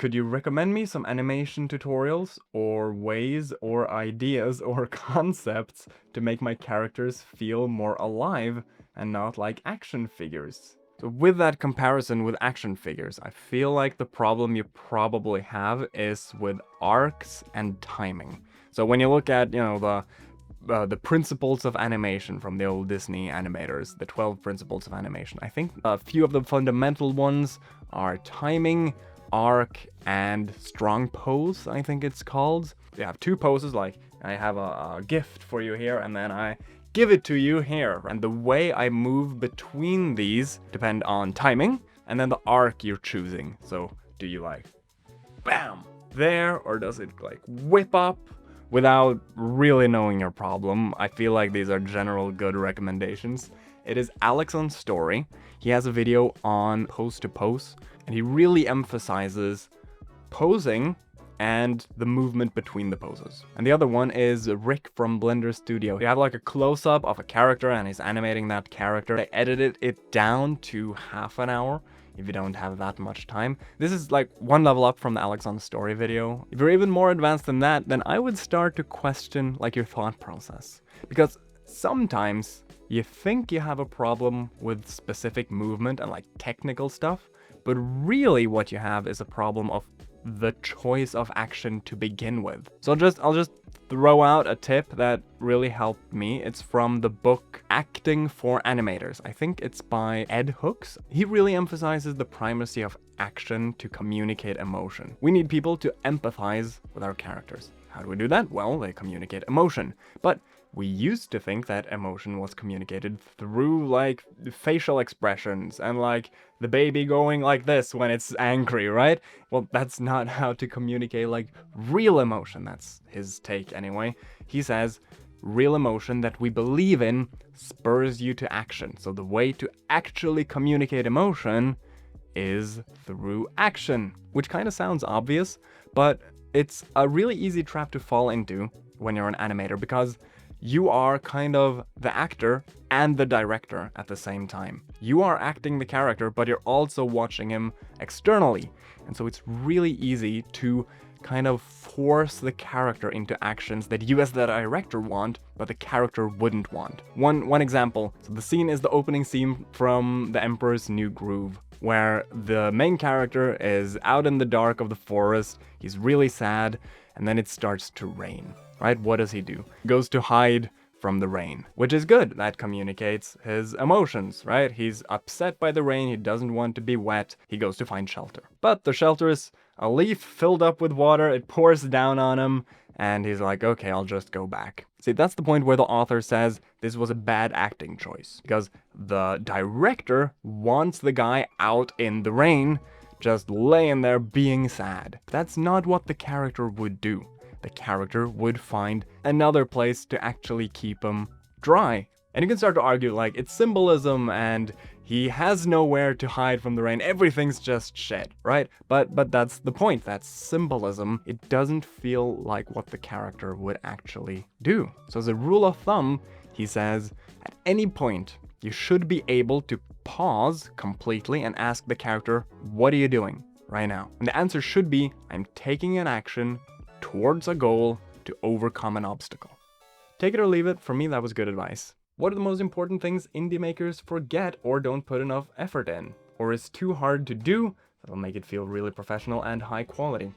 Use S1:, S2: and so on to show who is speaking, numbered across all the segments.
S1: Could you recommend me some animation tutorials or ways or ideas or concepts to make my characters feel more alive and not like action figures? So with that comparison with action figures, I feel like the problem you probably have is with arcs and timing. So when you look at, the principles of animation from the old Disney animators, the 12 principles of animation, I think a few of the fundamental ones are timing, arc, and strong pose, I think it's called. You have two poses, like I have a gift for you here, and then I give it to you here. And the way I move between these depend on timing, and then the arc you're choosing. So do you like, bam, there, or does it like whip up? Without really knowing your problem, I feel like these are general good recommendations. It is Alex on Story. He has a video on pose to pose, and he really emphasizes posing and the movement between the poses. And the other one is Rick from Blender Studio. You have like a close-up of a character and he's animating that character. They edited it down to half an hour if you don't have that much time. This is like one level up from the Alex on Story video. If you're even more advanced than that, then I would start to question like your thought process. Because sometimes you think you have a problem with specific movement and like technical stuff, but really what you have is a problem of the choice of action to begin with. So I'll just throw out a tip that really helped me. It's from the book Acting for Animators. I think it's by Ed Hooks. He really emphasizes the primacy of action to communicate emotion. We need people to empathize with our characters. How do we do that? Well, they communicate emotion. But we used to think that emotion was communicated through like facial expressions and like the baby going like this when it's angry, right? Well, that's not how to communicate like real emotion. That's his take anyway. He says real emotion that we believe in spurs you to action. So the way to actually communicate emotion is through action, which kind of sounds obvious, but it's a really easy trap to fall into when you're an animator, because you are kind of the actor and the director at the same time. You are acting the character, but you're also watching him externally. And so it's really easy to kind of force the character into actions that you as the director want, but the character wouldn't want. One example, so the scene is the opening scene from The Emperor's New Groove, where the main character is out in the dark of the forest, he's really sad, and then it starts to rain. Right? What does he do? Goes to hide from the rain, which is good. That communicates his emotions, right? He's upset by the rain. He doesn't want to be wet. He goes to find shelter. But the shelter is a leaf filled up with water. It pours down on him, and he's like, okay, I'll just go back. See, that's the point where the author says this was a bad acting choice, because the director wants the guy out in the rain, just laying there being sad. That's not what the character would do. The character would find another place to actually keep him dry. And you can start to argue like it's symbolism and he has nowhere to hide from the rain. Everything's just shit, right? But that's the point. That's symbolism. It doesn't feel like what the character would actually do. So as a rule of thumb, he says, at any point, you should be able to pause completely and ask the character, what are you doing right now? And the answer should be, I'm taking an action towards a goal to overcome an obstacle. Take it or leave it, for me that was good advice. What are the most important things indie makers forget or don't put enough effort in? Or is too hard to do that'll make it feel really professional and high quality?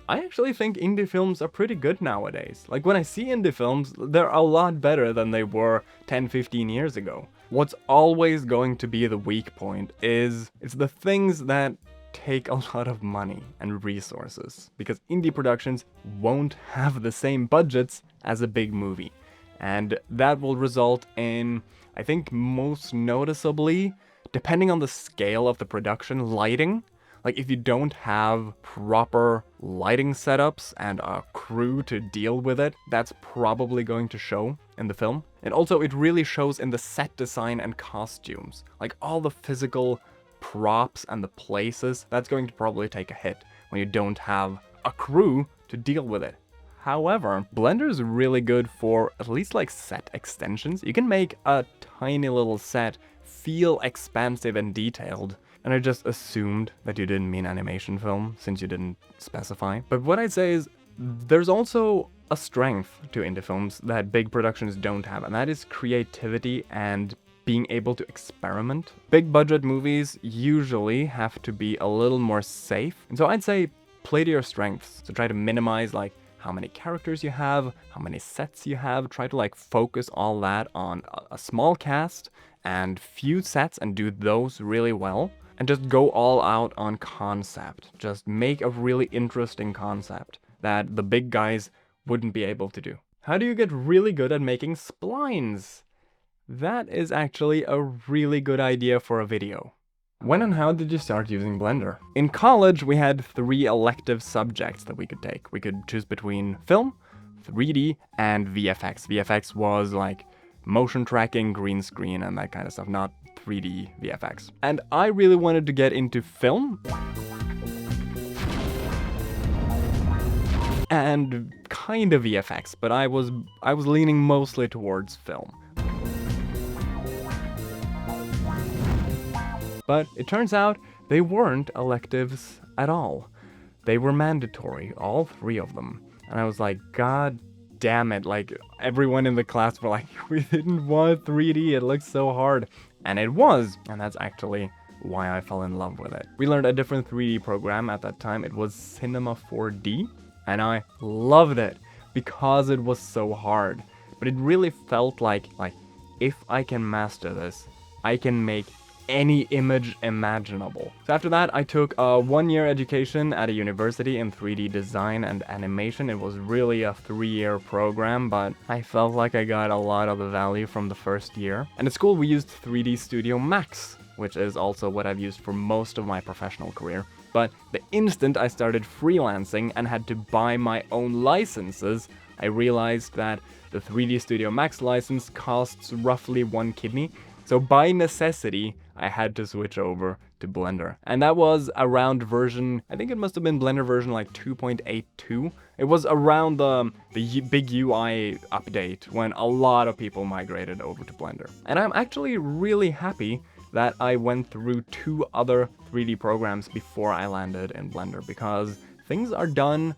S1: I actually think indie films are pretty good nowadays. Like when I see indie films, they're a lot better than they were 10-15 years ago. What's always going to be the weak point is it's the things that take a lot of money and resources, because indie productions won't have the same budgets as a big movie. And that will result in, I think most noticeably, depending on the scale of the production, lighting. Like if you don't have proper lighting setups and a crew to deal with it, that's probably going to show in the film. And also it really shows in the set design and costumes. Like all the physical props and the places, that's going to probably take a hit when you don't have a crew to deal with it. However, Blender is really good for at least like set extensions. You can make a tiny little set feel expansive and detailed and I just assumed that you didn't mean animation film since you didn't specify. But what I'd say is there's also a strength to indie films that big productions don't have, and that is creativity and being able to experiment. Big budget movies usually have to be a little more safe, and so I'd say play to your strengths. So try to minimize like how many characters you have, how many sets you have, try to like focus all that on a small cast and few sets and do those really well. And just go all out on concept. Just make a really interesting concept that the big guys wouldn't be able to do. How do you get really good at making splines? That is actually a really good idea for a video. When and how did you start using Blender? In college, we had 3 elective subjects that we could take. We could choose between film, 3D, and VFX. VFX was like motion tracking, green screen, and that kind of stuff, not 3D VFX. And I really wanted to get into film and kind of VFX, but I was leaning mostly towards film. But it turns out they weren't electives at all. They were mandatory, all 3 of them. And I was like, God damn it, like everyone in the class were like, we didn't want 3D, it looks so hard. And it was, and that's actually why I fell in love with it. We learned a different 3D program at that time. It was Cinema 4D, and I loved it because it was so hard. But it really felt like if I can master this, I can make any image imaginable. So after that, I took a 1-year education at a university in 3D design and animation. It was really a 3-year program, but I felt like I got a lot of the value from the first year. And at school, we used 3D Studio Max, which is also what I've used for most of my professional career. But the instant I started freelancing and had to buy my own licenses, I realized that the 3D Studio Max license costs roughly 1 kidney. So by necessity, I had to switch over to Blender. And that was around version, I think it must have been Blender version like 2.82. It was around the big UI update when a lot of people migrated over to Blender. And I'm actually really happy that I went through 2 other 3D programs before I landed in Blender, because things are done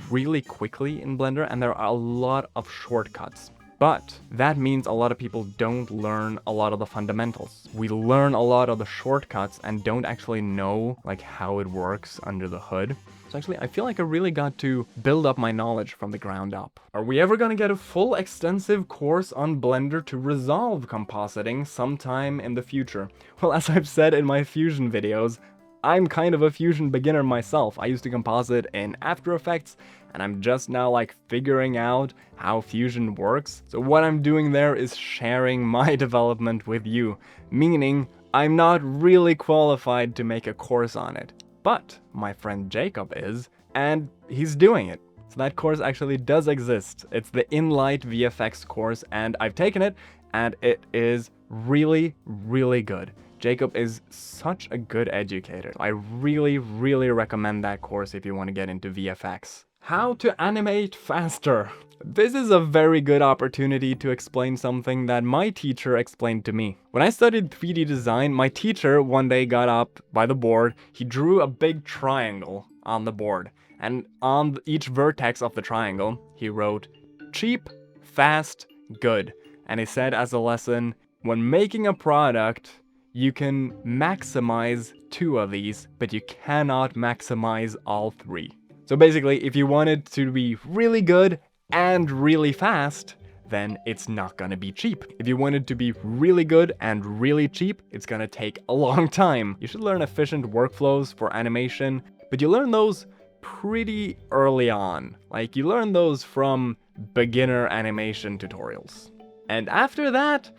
S1: really quickly in Blender and there are a lot of shortcuts. But that means a lot of people don't learn a lot of the fundamentals. We learn a lot of the shortcuts and don't actually know like how it works under the hood. So actually, I feel like I really got to build up my knowledge from the ground up. Are we ever gonna get a full extensive course on Blender to resolve compositing sometime in the future? Well, as I've said in my Fusion videos, I'm kind of a Fusion beginner myself. I used to composite in After Effects, and I'm just now like figuring out how Fusion works. So what I'm doing there is sharing my development with you, meaning I'm not really qualified to make a course on it. But my friend Jacob is, and he's doing it. So that course actually does exist. It's the InLight VFX course, and I've taken it, and it is really, really good. Jacob is such a good educator. I really, really recommend that course if you want to get into VFX. How to animate faster. This is a very good opportunity to explain something that my teacher explained to me. When I studied 3D design, my teacher one day got up by the board, he drew a big triangle on the board, and on each vertex of the triangle, he wrote, cheap, fast, good. And he said as a lesson, when making a product, you can maximize 2 of these, but you cannot maximize all 3. So basically, if you want it to be really good and really fast, then it's not gonna be cheap. If you want it to be really good and really cheap, it's gonna take a long time. You should learn efficient workflows for animation, but you learn those pretty early on. Like, you learn those from beginner animation tutorials. And after that,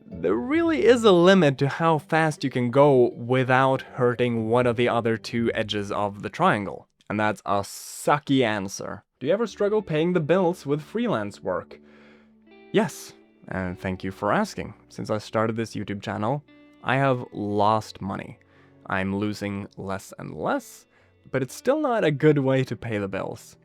S1: there really is a limit to how fast you can go without hurting one of the other 2 edges of the triangle. And that's a sucky answer. Do you ever struggle paying the bills with freelance work? Yes, and thank you for asking. Since I started this YouTube channel, I have lost money. I'm losing less and less, but it's still not a good way to pay the bills.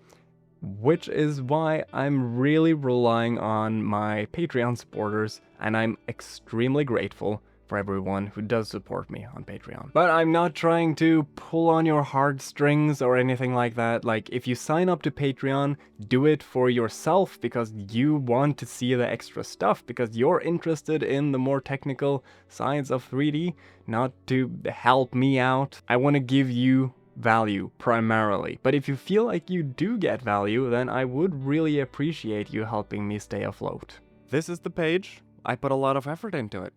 S1: Which is why I'm really relying on my Patreon supporters, and I'm extremely grateful for everyone who does support me on Patreon. But I'm not trying to pull on your heartstrings or anything like that. Like, if you sign up to Patreon, do it for yourself because you want to see the extra stuff, because you're interested in the more technical sides of 3D, not to help me out. I want to give you value primarily. But if you feel like you do get value, then I would really appreciate you helping me stay afloat. This is the page. I put a lot of effort into it.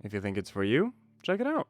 S1: If you think it's for you, check it out.